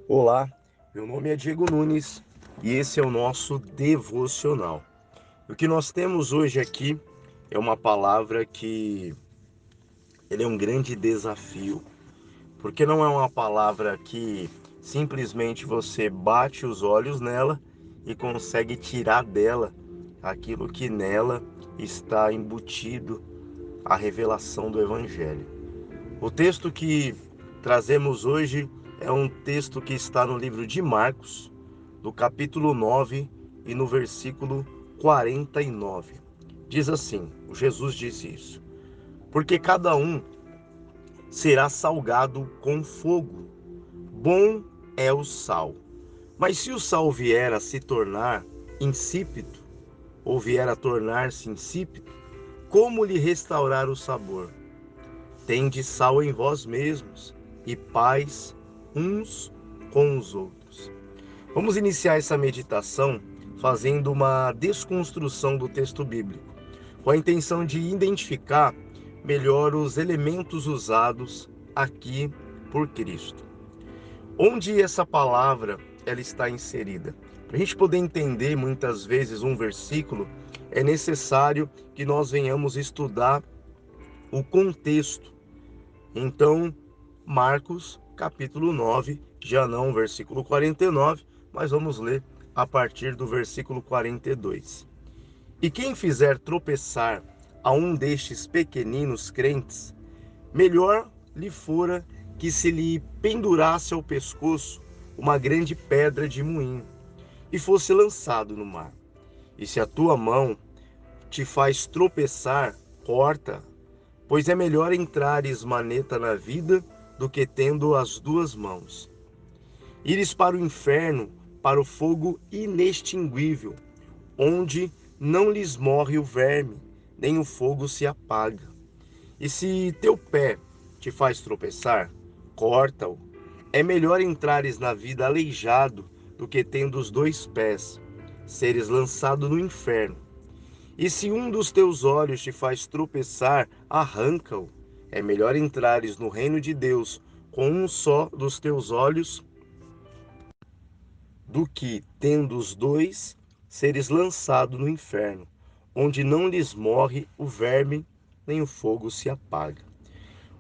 Olá, meu nome é Diego Nunes e esse é o nosso devocional. O que nós temos hoje aqui é uma palavra que ele é um grande desafio, porque não é uma palavra que simplesmente você bate os olhos nela e consegue tirar dela aquilo que nela está embutido, a revelação do Evangelho. O texto que trazemos hoje é um texto que está no livro de Marcos, do capítulo 9 e no versículo 49. Diz assim: o Jesus disse isso: porque cada um será salgado com fogo. Bom é o sal. Mas se o sal vier a se tornar insípido, ou vier a tornar-se insípido, como lhe restaurar o sabor? Tende sal em vós mesmos e paz uns com os outros. Vamos iniciar essa meditação fazendo uma desconstrução do texto bíblico, com a intenção de identificar melhor os elementos usados aqui por Cristo. Onde essa palavra ela está inserida? Para a gente poder entender muitas vezes um versículo, é necessário que nós venhamos estudar o contexto. Então, Marcos, capítulo 9, já não o versículo 49, mas vamos ler a partir do versículo 42. E quem fizer tropeçar a um destes pequeninos crentes, melhor lhe fora que se lhe pendurasse ao pescoço uma grande pedra de moinho e fosse lançado no mar. E se a tua mão te faz tropeçar, corta, pois é melhor entrares maneta na vida do que tendo as duas mãos. Ires para o inferno, para o fogo inextinguível, onde não lhes morre o verme, nem o fogo se apaga. E se teu pé te faz tropeçar, corta-o. É melhor entrares na vida aleijado do que tendo os dois pés, seres lançado no inferno. E se um dos teus olhos te faz tropeçar, arranca-o. É melhor entrares no reino de Deus com um só dos teus olhos do que, tendo os dois, seres lançado no inferno, onde não lhes morre o verme, nem o fogo se apaga.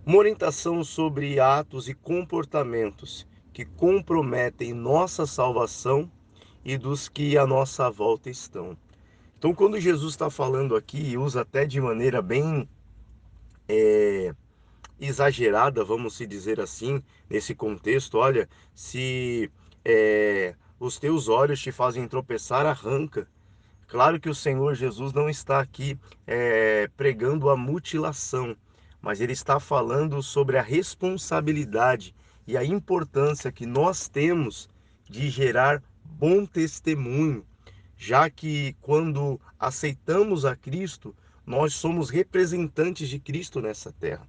Uma orientação sobre atos e comportamentos que comprometem nossa salvação e dos que à nossa volta estão. Então, quando Jesus está falando aqui, e usa até de maneira bem exagerada, vamos se dizer assim, nesse contexto, olha, se os teus olhos te fazem tropeçar, arranca. Claro que o Senhor Jesus não está aqui pregando a mutilação, mas ele está falando sobre a responsabilidade e a importância que nós temos de gerar bom testemunho, já que quando aceitamos a Cristo, nós somos representantes de Cristo nessa terra.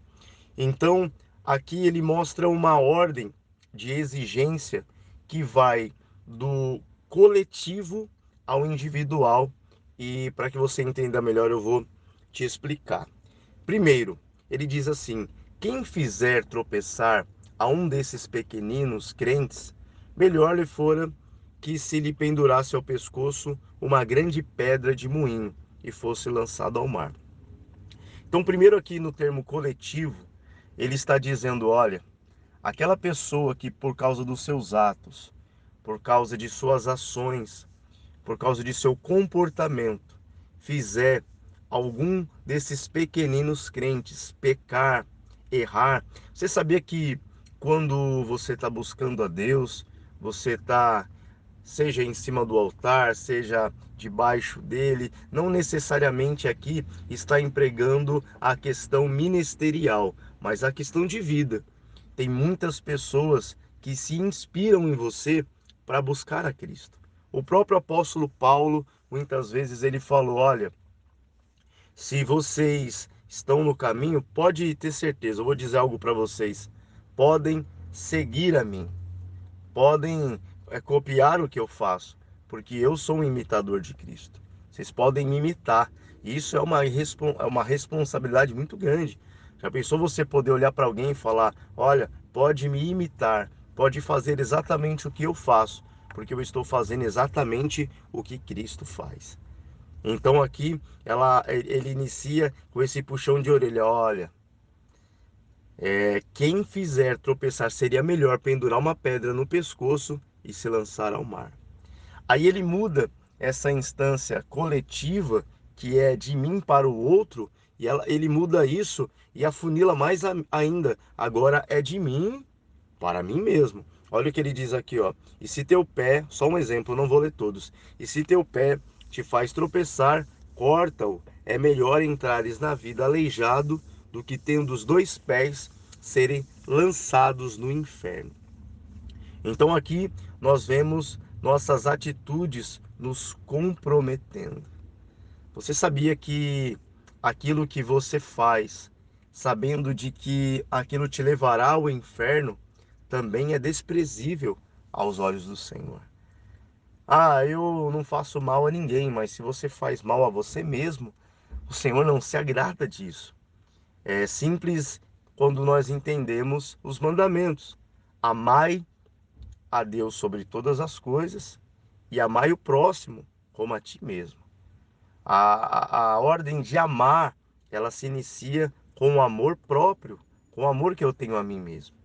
Então, aqui ele mostra uma ordem de exigência que vai do coletivo ao individual. E para que você entenda melhor, eu vou te explicar. Primeiro, ele diz assim: quem fizer tropeçar a um desses pequeninos crentes, melhor lhe fora que se lhe pendurasse ao pescoço uma grande pedra de moinho e fosse lançado ao mar. Então, primeiro aqui no termo coletivo, ele está dizendo, olha, aquela pessoa que por causa dos seus atos, por causa de suas ações, por causa de seu comportamento, fizer algum desses pequeninos crentes pecar, errar. Você sabia que quando você está buscando a Deus, você está, seja em cima do altar, seja debaixo dele, não necessariamente aqui está empregando a questão ministerial, mas a questão de vida. Tem muitas pessoas que se inspiram em você para buscar a Cristo. O próprio apóstolo Paulo, muitas vezes ele falou, olha, se vocês estão no caminho, pode ter certeza, eu vou dizer algo para vocês, podem seguir a mim, podem copiar o que eu faço, porque eu sou um imitador de Cristo. Vocês podem me imitar. E isso é uma responsabilidade muito grande. Já pensou você poder olhar para alguém e falar, olha, pode me imitar, pode fazer exatamente o que eu faço, porque eu estou fazendo exatamente o que Cristo faz. Então aqui ele inicia com esse puxão de orelha. Olha, quem fizer tropeçar seria melhor pendurar uma pedra no pescoço e se lançar ao mar. Aí ele muda essa instância coletiva, que é de mim para o outro, e ele muda isso e afunila mais ainda. Agora é de mim para mim mesmo. Olha o que ele diz aqui, ó. E se teu pé, só um exemplo, não vou ler todos. E se teu pé te faz tropeçar, corta-o. É melhor entrares na vida aleijado do que tendo os dois pés serem lançados no inferno. Então aqui nós vemos nossas atitudes nos comprometendo. Você sabia que aquilo que você faz, sabendo de que aquilo te levará ao inferno, também é desprezível aos olhos do Senhor? Ah, eu não faço mal a ninguém, mas se você faz mal a você mesmo, o Senhor não se agrada disso. É simples quando nós entendemos os mandamentos. Amai a Deus sobre todas as coisas e amai o próximo como a ti mesmo. A ordem de amar, ela se inicia com o amor próprio, com o amor que eu tenho a mim mesmo.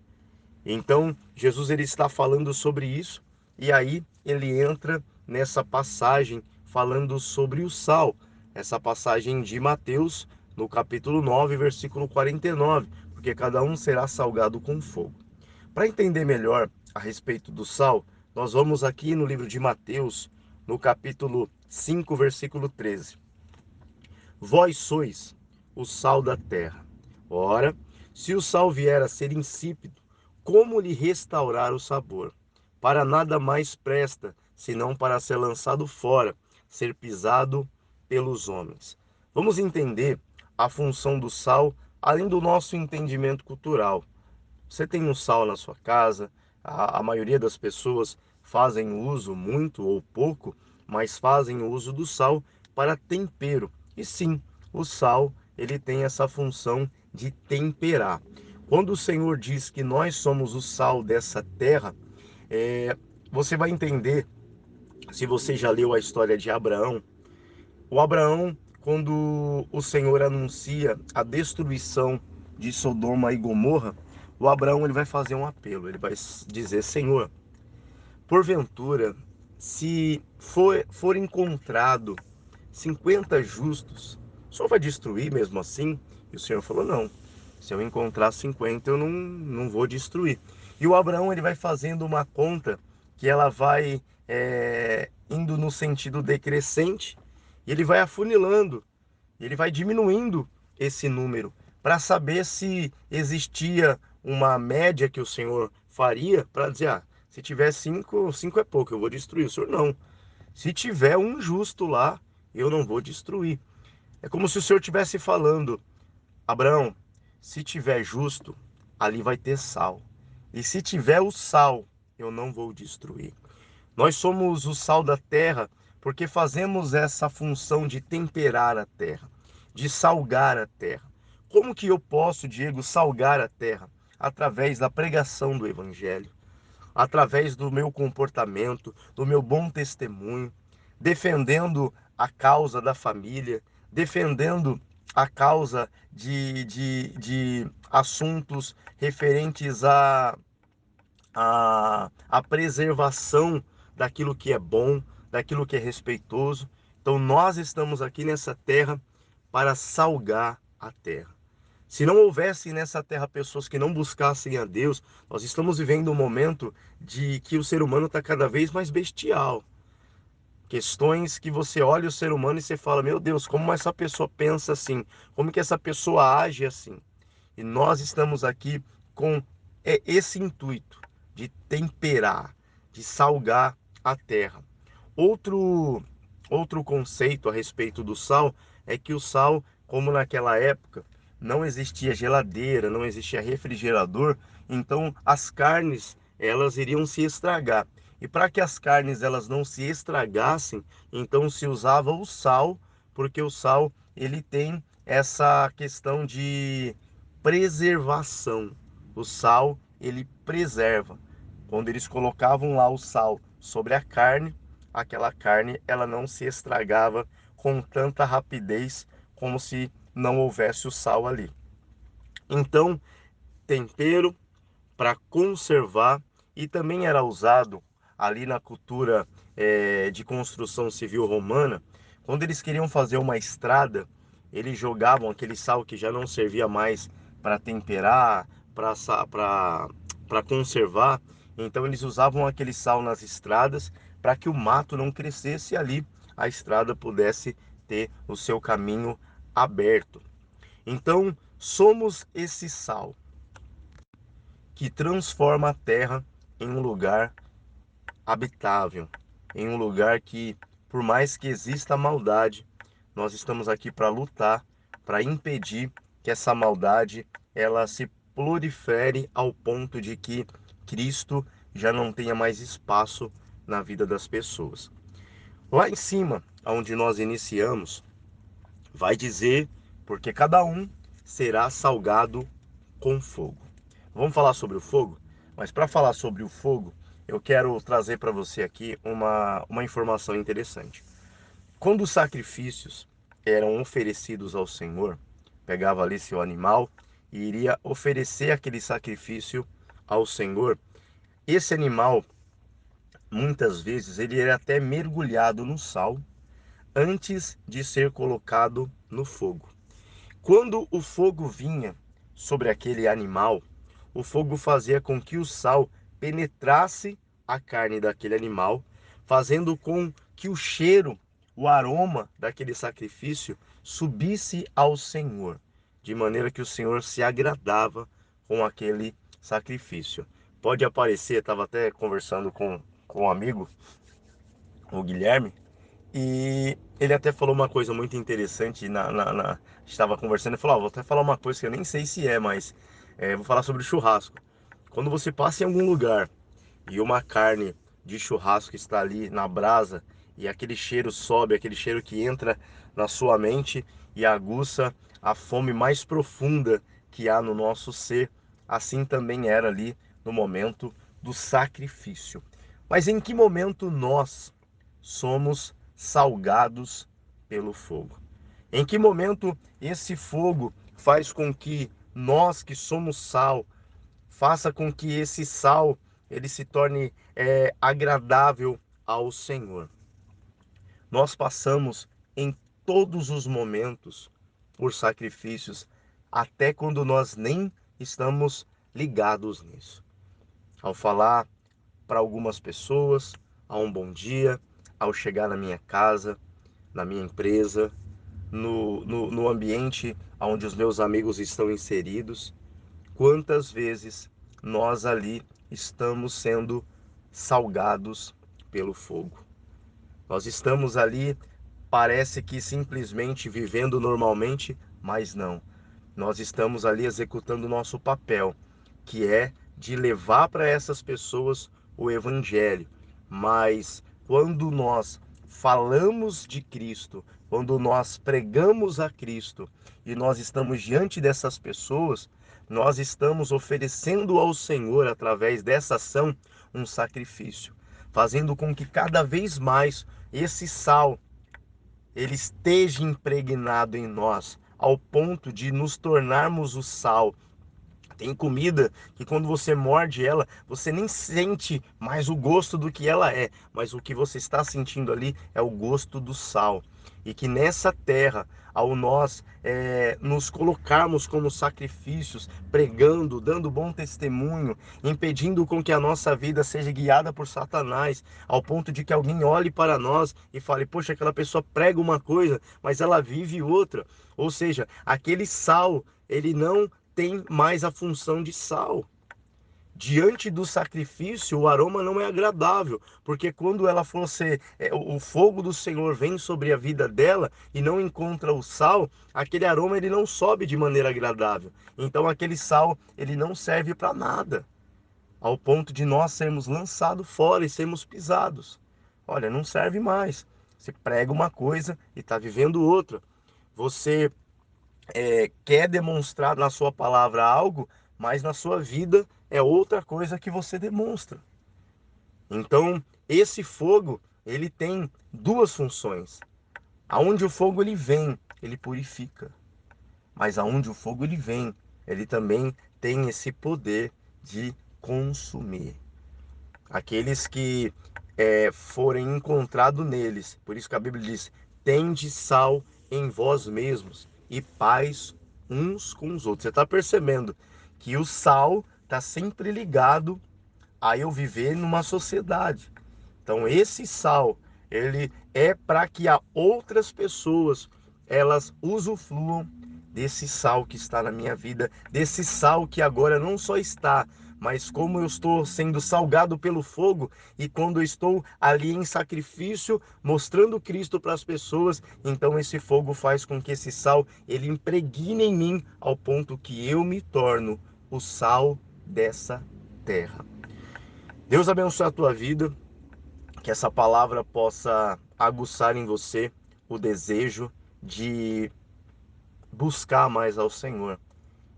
Então, Jesus ele está falando sobre isso e aí ele entra nessa passagem falando sobre o sal. Essa passagem de Mateus, no capítulo 9, versículo 49, porque cada um será salgado com fogo. Para entender melhor a respeito do sal, nós vamos aqui no livro de Mateus, no capítulo 5, versículo 13. Vós sois o sal da terra. Ora, se o sal vier a ser insípido, como lhe restaurar o sabor? Para nada mais presta, senão para ser lançado fora, ser pisado pelos homens. Vamos entender a função do sal, além do nosso entendimento cultural. Você tem um sal na sua casa, a maioria das pessoas fazem uso, muito ou pouco, mas fazem uso do sal para tempero. E sim, o sal, ele tem essa função de temperar. Quando o Senhor diz que nós somos o sal dessa terra, é, você vai entender, se você já leu a história de Abraão, o Abraão, quando o Senhor anuncia a destruição de Sodoma e Gomorra, o Abraão ele vai fazer um apelo, ele vai dizer: Senhor, porventura, se for encontrado 50 justos, o Senhor vai destruir mesmo assim? E o Senhor falou: não, se eu encontrar 50 eu não vou destruir. E o Abraão ele vai fazendo uma conta que ela vai indo no sentido decrescente, e ele vai afunilando, ele vai diminuindo esse número para saber se existia uma média que o Senhor faria para dizer: ah, se tiver cinco, cinco é pouco, eu vou destruir. O Senhor não. Se tiver um justo lá, eu não vou destruir. É como se o Senhor estivesse falando: Abraão, se tiver justo, ali vai ter sal. E se tiver o sal, eu não vou destruir. Nós somos o sal da terra porque fazemos essa função de temperar a terra, de salgar a terra. Como que eu posso, Diego, salgar a terra? Através da pregação do Evangelho, através do meu comportamento, do meu bom testemunho, defendendo a causa da família, defendendo a causa de assuntos referentes a preservação daquilo que é bom, daquilo que é respeitoso. Então nós estamos aqui nessa terra para salgar a terra. Se não houvesse nessa terra pessoas que não buscassem a Deus, nós estamos vivendo um momento de que o ser humano está cada vez mais bestial. Questões que você olha o ser humano e você fala: meu Deus, como essa pessoa pensa assim? Como que essa pessoa age assim? E nós estamos aqui com esse intuito de temperar, de salgar a terra. Outro, outro conceito a respeito do sal é que o sal, como naquela época não existia geladeira, não existia refrigerador, então as carnes elas iriam se estragar. E para que as carnes elas não se estragassem, então se usava o sal, porque o sal ele tem essa questão de preservação. O sal ele preserva. Quando eles colocavam lá o sal sobre a carne, aquela carne ela não se estragava com tanta rapidez como se não houvesse o sal ali. Então, tempero para conservar, e também era usado ali na cultura de construção civil romana. Quando eles queriam fazer uma estrada, eles jogavam aquele sal que já não servia mais para temperar, para conservar. Então eles usavam aquele sal nas estradas para que o mato não crescesse, e ali a estrada pudesse ter o seu caminho aberto. Então somos esse sal que transforma a terra em um lugar habitável, em um lugar que, por mais que exista maldade, nós estamos aqui para lutar, para impedir que essa maldade ela se prolifere ao ponto de que Cristo já não tenha mais espaço na vida das pessoas. Lá em cima, onde nós iniciamos, vai dizer, porque cada um será salgado com fogo. Vamos falar sobre o fogo? Mas para falar sobre o fogo, eu quero trazer para você aqui uma informação interessante. Quando os sacrifícios eram oferecidos ao Senhor, pegava ali seu animal e iria oferecer aquele sacrifício ao Senhor. Esse animal, muitas vezes, ele era até mergulhado no sal antes de ser colocado no fogo. Quando o fogo vinha sobre aquele animal, o fogo fazia com que o sal penetrasse a carne daquele animal, fazendo com que o cheiro, o aroma daquele sacrifício subisse ao Senhor, de maneira que o Senhor se agradava com aquele sacrifício. Pode aparecer, estava até conversando com um amigo, o Guilherme, e ele até falou uma coisa muito interessante estava conversando e falou, vou até falar uma coisa que eu nem sei se é, mas vou falar sobre o churrasco. Quando você passa em algum lugar e uma carne de churrasco está ali na brasa e aquele cheiro sobe, aquele cheiro que entra na sua mente e aguça a fome mais profunda que há no nosso ser, assim também era ali no momento do sacrifício. Mas em que momento nós somos salgados pelo fogo? Em que momento esse fogo faz com que nós que somos sal, faça com que esse sal ele se torne agradável ao Senhor? Nós passamos em todos os momentos por sacrifícios, até quando nós nem estamos ligados nisso. Ao falar para algumas pessoas, a um bom dia, ao chegar na minha casa, na minha empresa, no ambiente onde os meus amigos estão inseridos, quantas vezes nós ali estamos sendo salgados pelo fogo. Nós estamos ali, parece que simplesmente vivendo normalmente, mas não. Nós estamos ali executando o nosso papel, que é de levar para essas pessoas o evangelho. Mas quando nós falamos de Cristo, quando nós pregamos a Cristo e nós estamos diante dessas pessoas, nós estamos oferecendo ao Senhor, através dessa ação, um sacrifício, fazendo com que cada vez mais esse sal ele esteja impregnado em nós, ao ponto de nos tornarmos o sal. Tem comida que quando você morde ela, você nem sente mais o gosto do que ela é, mas o que você está sentindo ali é o gosto do sal. E que nessa terra, ao nós nos colocarmos como sacrifícios, pregando, dando bom testemunho, impedindo com que a nossa vida seja guiada por Satanás, ao ponto de que alguém olhe para nós e fale, poxa, aquela pessoa prega uma coisa, mas ela vive outra. Ou seja, aquele sal, ele não tem mais a função de sal. Diante do sacrifício, o aroma não é agradável, porque quando ela fosse, o fogo do Senhor vem sobre a vida dela e não encontra o sal, aquele aroma ele não sobe de maneira agradável. Então aquele sal, ele não serve para nada, ao ponto de nós sermos lançados fora e sermos pisados. Olha, não serve mais. Você prega uma coisa e está vivendo outra. Você quer demonstrar na sua palavra algo, mas na sua vida é outra coisa que você demonstra. Então, esse fogo, ele tem duas funções. Aonde o fogo ele vem, ele purifica. Mas aonde o fogo ele vem, ele também tem esse poder de consumir. Aqueles que forem encontrados neles. Por isso que a Bíblia diz: tende sal em vós mesmos e paz uns com os outros. Você está percebendo que o sal está sempre ligado a eu viver numa sociedade. Então esse sal, ele é para que a outras pessoas elas usufruam desse sal que está na minha vida, desse sal que agora não só está, mas como eu estou sendo salgado pelo fogo e quando eu estou ali em sacrifício, mostrando Cristo para as pessoas, então esse fogo faz com que esse sal ele impregne em mim ao ponto que eu me torno o sal dessa terra. Deus abençoe a tua vida, que essa palavra possa aguçar em você o desejo de buscar mais ao Senhor.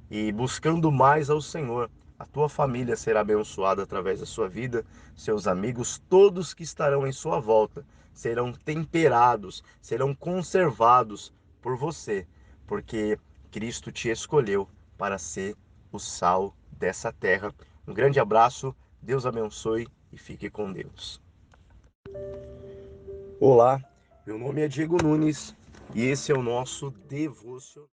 E buscando mais ao Senhor, a tua família será abençoada através da sua vida, seus amigos, todos que estarão em sua volta, serão temperados, serão conservados por você, porque Cristo te escolheu para ser o sal dessa terra. Um grande abraço, Deus abençoe e fique com Deus. Olá, meu nome é Diego Nunes e esse é o nosso devocional.